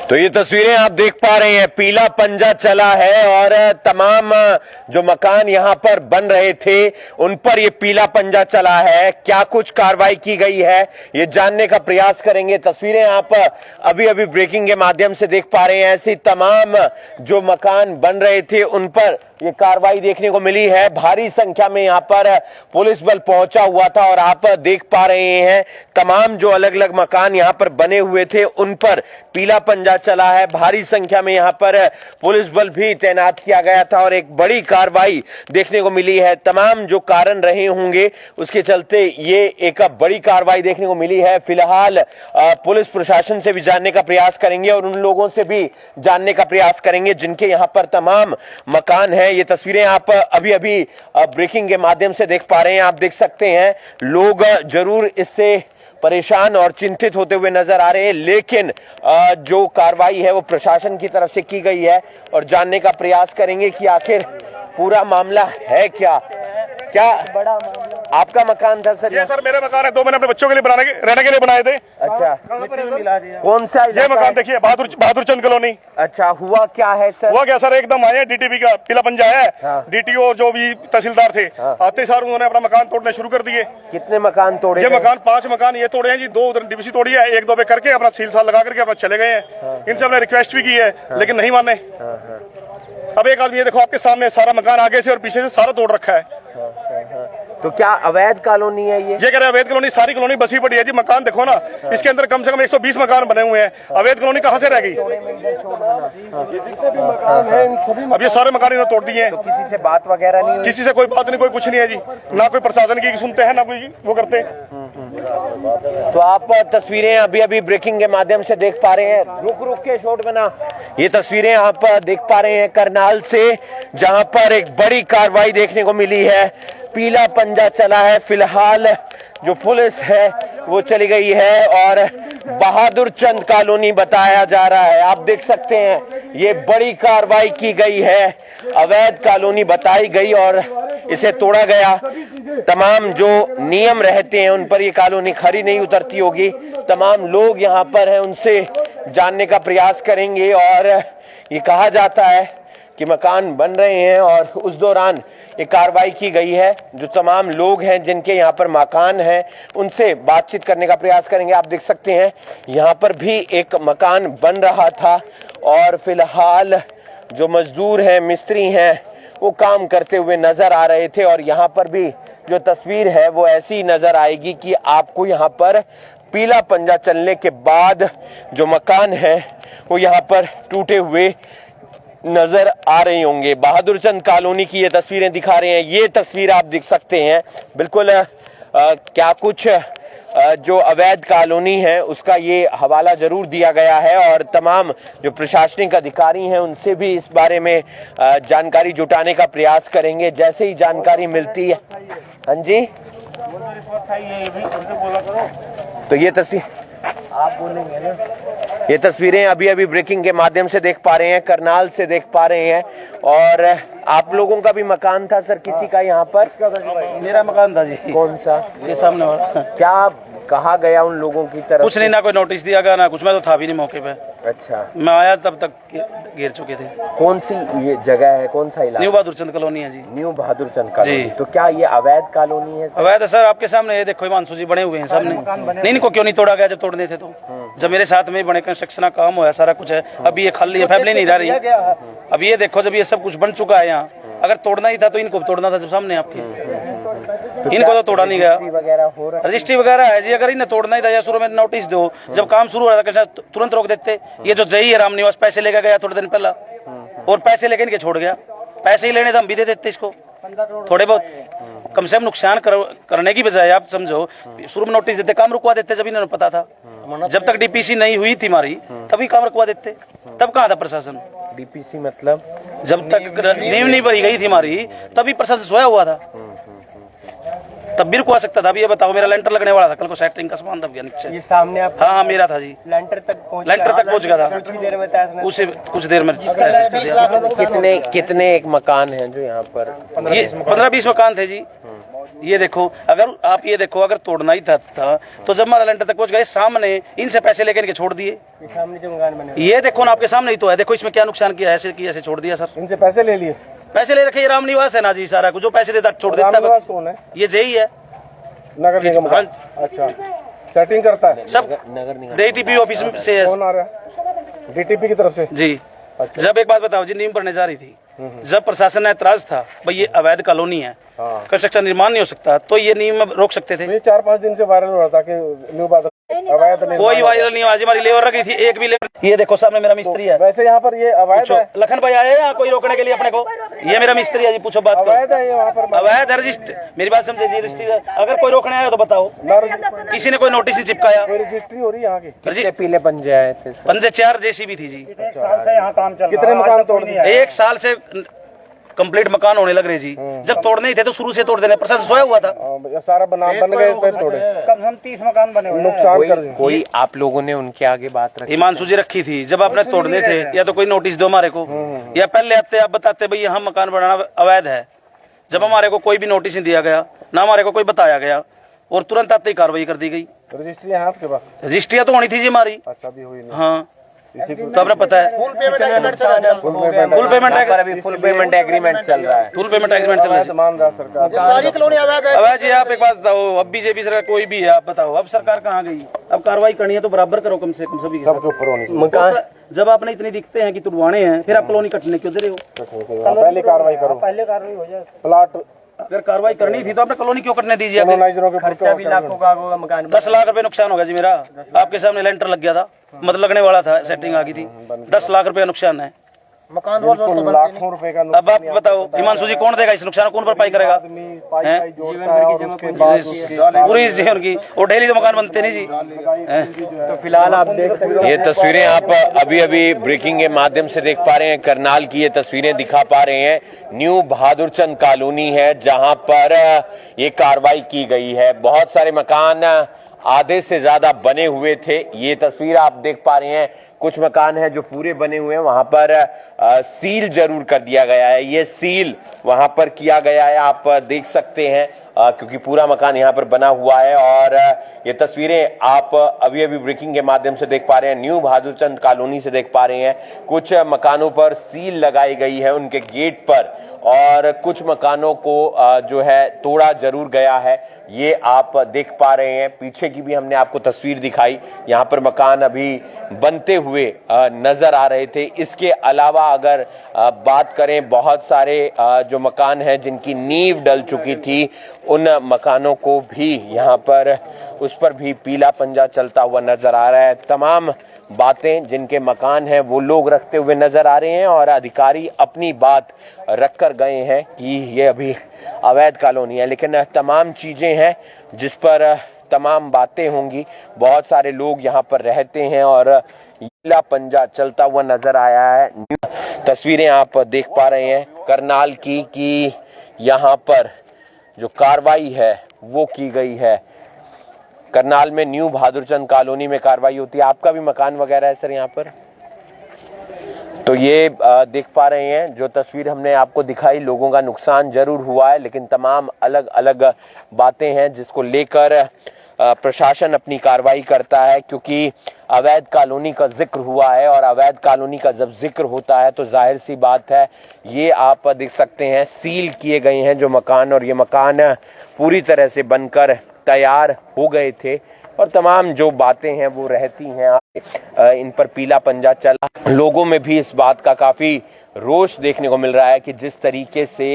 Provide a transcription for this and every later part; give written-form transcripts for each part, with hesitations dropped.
तो ये तस्वीरें आप देख पा रहे हैं, पीला पंजा चला है और तमाम जो मकान यहाँ पर बन रहे थे उन पर ये पीला पंजा चला है। क्या कुछ कार्रवाई की गई है ये जानने का प्रयास करेंगे। तस्वीरें आप अभी अभी ब्रेकिंग के माध्यम से देख पा रहे हैं। ऐसी तमाम जो मकान बन रहे थे उन पर ये कार्रवाई देखने को मिली है। भारी संख्या में यहाँ पर पुलिस बल पहुंचा हुआ था और आप देख पा रहे हैं तमाम जो अलग अलग मकान यहाँ पर बने हुए थे उन पर पीला पंजा चला है। भारी संख्या में यहाँ पर पुलिस बल भी तैनात किया गया था और एक बड़ी कार्रवाई देखने को मिली है। तमाम जो कारण रहे होंगे उसके चलते ये एक बड़ी कार्रवाई देखने को मिली है। फिलहाल पुलिस प्रशासन से भी जानने का प्रयास करेंगे और उन लोगों से भी जानने का प्रयास करेंगे जिनके यहाँ पर तमाम मकान है। ये तस्वीरें आप अभी अभी ब्रेकिंग के माध्यम से देख पा रहे हैं। आप देख सकते हैं लोग जरूर इससे परेशान और चिंतित होते हुए नजर आ रहे हैं, लेकिन जो कार्रवाई है वो प्रशासन की तरफ से की गई है और जानने का प्रयास करेंगे कि आखिर पूरा मामला है क्या बड़ा मामला। आपका मकान था सर? ये सर मेरे मकान है, 2 मैंने अपने बच्चों के लिए रहने के लिए बनाए थे। अच्छा, कौन सा ये मकान देखिए, बहादुर चंद कॉलोनी। अच्छा, हुआ क्या है सर? हुआ क्या सर, एकदम आए डीटीपी का पीला पंजा है। हाँ। डीटीओ जो भी तहसीलदार थे, हाँ। आते सार उन्होंने अपना मकान तोड़ने शुरू कर दिए। कितने मकान तोड़े? ये मकान 5 मकान ये तोड़े हैं जी। 2 उधर डीवीसी तोड़ी है, 1-2 पे करके अपना सील साल लगा करके अपना चले गए हैं। इनसे हमने रिक्वेस्ट भी की है, लेकिन नहीं माने। अब एक आदमी ये देखो आपके सामने सारा मकान आगे से और पीछे से सारा तोड़ रखा है। तो क्या अवैध कॉलोनी है ये? कह रहे अवैध कॉलोनी, सारी कॉलोनी बसी पड़ी है जी। मकान देखो ना, इसके अंदर कम से कम 120 मकान बने हुए हैं। अवैध कॉलोनी कहाँ से रह गई? अब ये सारे मकान इन्होंने तोड़ दिए हैं। तो किसी से बात वगैरह नहीं हुई? किसी से कोई बात नहीं, कोई कुछ नहीं है जी। ना कोई प्रशासन की सुनते हैं, ना कोई वो करते। तो आप तस्वीरें अभी अभी ब्रेकिंग के माध्यम से देख पा रहे हैं। रुक के शॉट बना। ये तस्वीरें आप देख पा रहे हैं करनाल से, जहां पर एक बड़ी कार्रवाई देखने को मिली है। पीला पंजा चला है। फिलहाल जो पुलिस है वो चली गई है और बहादुर चंद कॉलोनी बताया जा रहा है। आप देख सकते हैं ये बड़ी कार्रवाई की गई है। अवैध कॉलोनी बताई गई और इसे तोड़ा गया। तमाम जो नियम रहते हैं उन पर ये कॉलोनी खरी नहीं उतरती होगी। तमाम लोग यहाँ पर हैं, उनसे जानने का प्रयास करेंगे। और ये कहा जाता है कि मकान बन रहे हैं और उस दौरान ये कार्रवाई की गई है। जो तमाम लोग हैं जिनके यहाँ पर मकान हैं उनसे बातचीत करने का प्रयास करेंगे। आप देख सकते हैं यहाँ पर भी एक मकान बन रहा था और फिलहाल जो मजदूर हैं, मिस्त्री हैं, वो काम करते हुए नजर आ रहे थे। और यहाँ पर भी जो तस्वीर है वो ऐसी नजर आएगी कि आपको यहाँ पर पीला पंजा चलने के बाद जो मकान है वो यहाँ पर टूटे हुए नजर आ रहे होंगे। बहादुर चंद कॉलोनी की ये तस्वीरें दिखा रहे हैं। ये तस्वीर आप देख सकते हैं। बिल्कुल क्या कुछ जो अवैध कॉलोनी है उसका ये हवाला जरूर दिया गया है और तमाम जो प्रशासनिक अधिकारी हैं उनसे भी इस बारे में जानकारी जुटाने का प्रयास करेंगे जैसे ही जानकारी मिलती है। हाँ जी, तो ये तस्वीर आप बोलेंगे ना। ये तस्वीरें अभी अभी ब्रेकिंग के माध्यम से देख पा रहे हैं, करनाल से देख पा रहे हैं। और आप लोगों का भी मकान था सर किसी का यहाँ पर? मेरा मकान था जी। कौन सा? ये सामने वाला। क्या कहा गया उन लोगों की तरफ? कुछ नहीं, ना कोई नोटिस दिया गया ना कुछ। मैं तो था भी नहीं मौके पे। अच्छा, मैं आया तब तक गिर चुके थे। कौन सी ये जगह है, कौन सा इलाका? न्यू बहादुर चंद कॉलोनी है जी। न्यू बहादुर चंद कॉलोनी। तो क्या ये अवैध कॉलोनी है? अवैध है सर, आपके सामने ये देखो हिमांशु जी बने हुए हैं सामने। नहीं, इनको क्यों नहीं तोड़ा गया जब तोड़ने थे तो? जब मेरे साथ में बने कंस्ट्रक्शन का काम हुआ, सारा कुछ है। अभी ये खाली है, फैमिली नहीं रह रही। अब ये देखो जब ये सब कुछ बन चुका है यहाँ, अगर तोड़ना ही था तो इनको तोड़ना था जब सामने आपके। इनको तो तोड़ा नहीं गया। रजिस्ट्री वगैरह है जी। अगर इन्हें तोड़ना ही था या शुरू में नोटिस दो, जब काम शुरू हो रहा था तुरंत रोक देते। ये जो जई है राम निवास पैसे लेकर गया थोड़े दिन पहला और पैसे लेकर इनके छोड़ गया। पैसे ही लेने तो हम भी दे देते इसको थोड़े बहुत। कम से कम नुकसान करने की बजाय आप समझो शुरू में नोटिस देते, काम रुकवा देते जब इन्होंने पता था। जब तक डीपीसी नहीं हुई थी हमारी तभी काम रुकवा देते। तब कहाँ था प्रशासन? डीपीसी मतलब जब तक नींव नहीं भरी गई थी हमारी तभी प्रशासन सोया हुआ था। तब भी रुकवा सकता था। अभी ये बताओ, मेरा लेंटर लगने वाला था कल को, सेटरिंग का सामान दब गया नीचे। ये सामने आप? हाँ मेरा था जी। लेंटर तक पहुंच गया था। उसे कुछ देर में कितने एक मकान है जो यहाँ पर? ये 15-20 मकान थे जी। ये देखो, अगर आप ये देखो, अगर तोड़ना ही था तो जब हमारा लेंटर तक पहुंच गए, सामने इनसे पैसे लेकर इनके छोड़ दिए। सामने जो मकान बने ये देखो ना, आपके सामने ही तो है, देखो इसमें क्या नुकसान किया, ऐसे किया, ऐसे छोड़ दिया सर। इनसे पैसे ले लिए। पैसे ले रखे, ये राम निवास है ना जी, सारा कुछ जो पैसे देता छोड़ देता रामनिवास है। कौन है? ये जेई है, नगर निगम का। अच्छा, सेटिंग करता है सब डीटीपी ऑफिस से है कौन आ रहा है? डीटीपी की तरफ से जी। अच्छा। जब एक बात बताओ जी, नींव पड़ने जा रही थी, जब प्रशासन ने ऐतराज था भाई ये अवैध कॉलोनी है, कंस्ट्रक्शन निर्माण नहीं हो सकता, तो ये नींव में रोक सकते थे। ये 4-5 दिन से वायरल हो रहा था कि न्यू बात अवैध निर्माण कोई वायरल नहीं, आज हमारी लेबर रखी थी, एक भी लेबर। ये देखो सामने मेरा मिस्त्री है। वैसे यहाँ पर ये अवैध है। लखन भाई आए हैं कोई रोकने के लिए अपने को? ये मेरा मिस्त्री है जी, पूछो बात अवैध करो। है ये वहाँ पर। अवैध है, रजिस्टर, मेरी बात समझे जी, रजिस्ट्री है। अगर कोई रोकने आया तो बताओ, किसी ने कोई नोटिस नहीं चिपकाया। कोई रजिस्ट्री हो रही है यहाँ की? कितने पीले पंजे आए थे? पंजे 4 जेसीबी थी जी। कितने मकान तोड़ दिए? 1 साल से कंप्लीट मकान होने लग रहे जी। जब तोड़ने ही थे तो शुरू से तोड़ देने, प्रशासन सोया हुआ था। सारा बन गए फिर तोड़े। कम से कम 30 मकान बने हुए हैं। नुकसान कर दिए। कोई आप लोगों ने उनके आगे बात रखी? हिमांशु जी रखी थी, जब आपने तोड़ने थे या तो कोई नोटिस दो हमारे को, या पहले आते आप बताते भाई यहाँ मकान बनाना अवैध है। जब हमारे को कोई भी नोटिस नहीं दिया गया, ना हमारे को कोई बताया गया, और तुरंत आते ही कार्रवाई कर दी गई। रजिस्ट्री है आपके पास? रजिस्ट्रियाँ तो होनी थी जी हमारी। अच्छा, भी हुई नहीं। हाँ, तो आपने पता है full payment full payment full payment agreement चल रहा है। फुल पेमेंट एग्रीमेंट चल रहा है। मान रहा सरकार। सारी कॉलोनी अवैध है। अब जी आप एक बात बताओ, अब बीजेपी सरकार कोई भी है, आप बताओ अब सरकार कहाँ गई? अब कार्रवाई करनी है तो बराबर करो कम से कम सभी के साथ। सबके ऊपर होनी चाहिए। मकान जब आपने इतने दिखते हैं कि तुड़वाने हैं, फिर आप कॉलोनी कटने क्यों दे रहे हो? पहले कार्रवाई करो। पहले कार्रवाई हो जाए। प्लाट अगर कार्रवाई करनी थी तो आपने कॉलोनी क्यों कटने दीजिए? कॉलोनाइजरों के खर्चा भी लाखों का होगा मकान। 10 लाख रुपए नुकसान होगा जी मेरा। आपके सामने लेंटर लग गया था, मतलब लगने वाला था, सेटिंग आ गई थी। 10 लाख रुपए का नुकसान है। मकान रोज रोज तो बनते लाखों रुपए का अब आप बताओ हिमांशु जी, कौन देगा इस नुकसान, कौन भरपाई करेगा? आदमी पाई जोड़ता है और उसके बाद पूरी जीवन की, और डेली तो मकान बनते नहीं जी। तो फिलहाल आप देख सकते हैं, ये तस्वीरें आप अभी अभी ब्रेकिंग के माध्यम से देख पा रहे हैं। करनाल की ये तस्वीरें दिखा पा रहे हैं। न्यू बहादुरचंद कॉलोनी है जहां पर ये कार्रवाई की गई है। बहुत सारे मकान आधे से ज्यादा बने हुए थे। ये तस्वीर आप देख पा रहे हैं, कुछ मकान है जो पूरे बने हुए हैं, वहां पर सील जरूर कर दिया गया है। ये सील वहां पर किया गया है, आप देख सकते हैं, क्योंकि पूरा मकान यहाँ पर बना हुआ है। और ये तस्वीरें आप अभी अभी ब्रेकिंग के माध्यम से देख पा रहे हैं, न्यू बहादुरचंद कॉलोनी से देख पा रहे हैं। कुछ मकानों पर सील लगाई गई है उनके गेट पर, और कुछ मकानों को जो है तोड़ा जरूर गया है, ये आप देख पा रहे हैं। पीछे की भी हमने आपको तस्वीर दिखाई, यहाँ पर मकान अभी बनते हुए नजर आ रहे थे। इसके अलावा अगर बात करें, बहुत सारे जो मकान हैं जिनकी नींव डल चुकी थी, उन मकानों को भी यहाँ पर, उस पर भी पीला पंजा चलता हुआ नजर आ रहा है। तमाम बातें जिनके मकान हैं वो लोग रखते हुए नजर आ रहे हैं, और अधिकारी अपनी बात रख कर गए हैं कि ये अभी अवैध कॉलोनी है, लेकिन तमाम चीजें हैं जिस पर तमाम बातें होंगी। बहुत सारे लोग यहाँ पर रहते हैं और पीला पंजा चलता हुआ नजर आया है। तस्वीरें आप देख पा रहे हैं करनाल की, कि यहाँ पर जो कार्रवाई है वो की गई है। करनाल में न्यू बहादुरचंद कॉलोनी में कार्रवाई होती है। आपका भी मकान वगैरह है सर यहाँ पर? तो ये देख पा रहे हैं, जो तस्वीर हमने आपको दिखाई, लोगों का नुकसान जरूर हुआ है, लेकिन तमाम अलग अलग बातें हैं जिसको लेकर प्रशासन अपनी कार्रवाई करता है, क्योंकि अवैध कॉलोनी का जिक्र हुआ है, और अवैध कॉलोनी का जब जिक्र होता है तो जाहिर सी बात है, ये आप देख सकते हैं सील किए गए हैं जो मकान, और ये मकान पूरी तरह से बनकर तैयार हो गए थे, और तमाम जो बातें हैं वो रहती हैं। इन पर पीला पंजा चला। लोगों में भी इस बात का काफी रोष देखने को मिल रहा है कि जिस तरीके से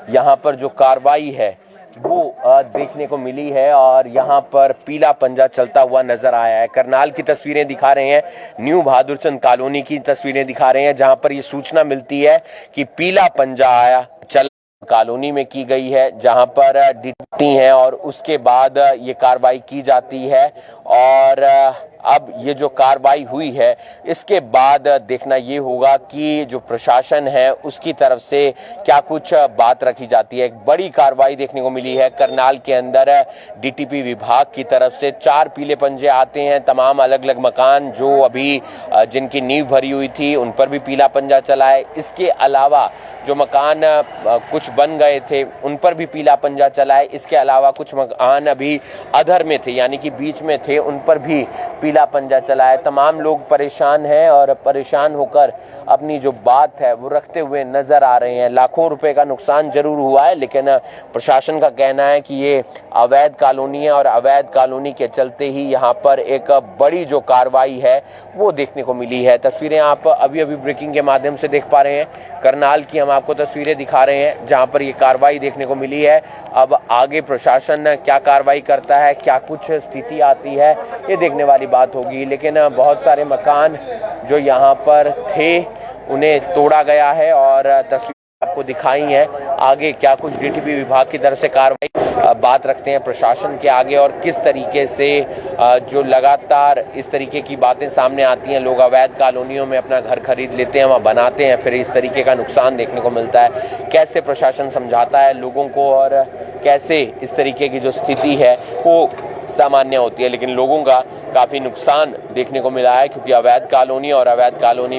यहाँ पर जो कार्रवाई है वो देखने को मिली है, और यहाँ पर पीला पंजा चलता हुआ नजर आया है। करनाल की तस्वीरें दिखा रहे हैं, न्यू बहादुरचंद कॉलोनी की तस्वीरें दिखा रहे हैं, जहाँ पर ये सूचना मिलती है कि पीला पंजा आया चल कॉलोनी में की गई है, जहां पर डिटती हैं, और उसके बाद ये कार्रवाई की जाती है। और अब ये जो कार्रवाई हुई है इसके बाद देखना ये होगा कि जो प्रशासन है उसकी तरफ से क्या कुछ बात रखी जाती है। एक बड़ी कार्रवाई देखने को मिली है करनाल के अंदर। डीटीपी विभाग की तरफ से 4 पीले पंजे आते हैं। तमाम अलग अलग मकान जो अभी जिनकी नींव भरी हुई थी उन पर भी पीला पंजा चला है। इसके अलावा जो मकान कुछ बन गए थे उन पर भी पीला पंजा चला है। इसके अलावा कुछ मकान अभी अधर में थे यानी कि बीच में थे उन पर भी पीला पंजा चला है। तमाम लोग परेशान हैं और परेशान होकर अपनी जो बात है वो रखते हुए नजर आ रहे हैं। लाखों रुपए का नुकसान जरूर हुआ है लेकिन प्रशासन का कहना है कि ये अवैध कॉलोनी है और अवैध कॉलोनी के चलते ही यहाँ पर एक बड़ी जो कार्रवाई है वो देखने को मिली है। तस्वीरें आप अभी अभी ब्रेकिंग के माध्यम से देख पा रहे हैं। करनाल की हम आपको तस्वीरें दिखा रहे हैं जहां पर ये कार्रवाई देखने को मिली है। अब आगे प्रशासन क्या कार्रवाई करता है, क्या कुछ स्थिति आती है, ये देखने वाली बात होगी। लेकिन बहुत सारे मकान जो यहाँ पर थे उन्हें तोड़ा गया है और तस्वीर आपको दिखाई है। आगे क्या कुछ डीटीपी विभाग की तरफ से कार्रवाई बात रखते हैं प्रशासन के आगे और किस तरीके से जो लगातार इस तरीके की बातें सामने आती हैं, लोग अवैध कॉलोनियों में अपना घर खरीद लेते हैं, वहाँ बनाते हैं, फिर इस तरीके का नुकसान देखने को मिलता है। कैसे प्रशासन समझाता है लोगों को और कैसे इस तरीके की जो स्थिति है वो सामान्य होती है। लेकिन लोगों का काफी नुकसान देखने को मिला है क्योंकि अवैध कॉलोनी और अवैध कॉलोनी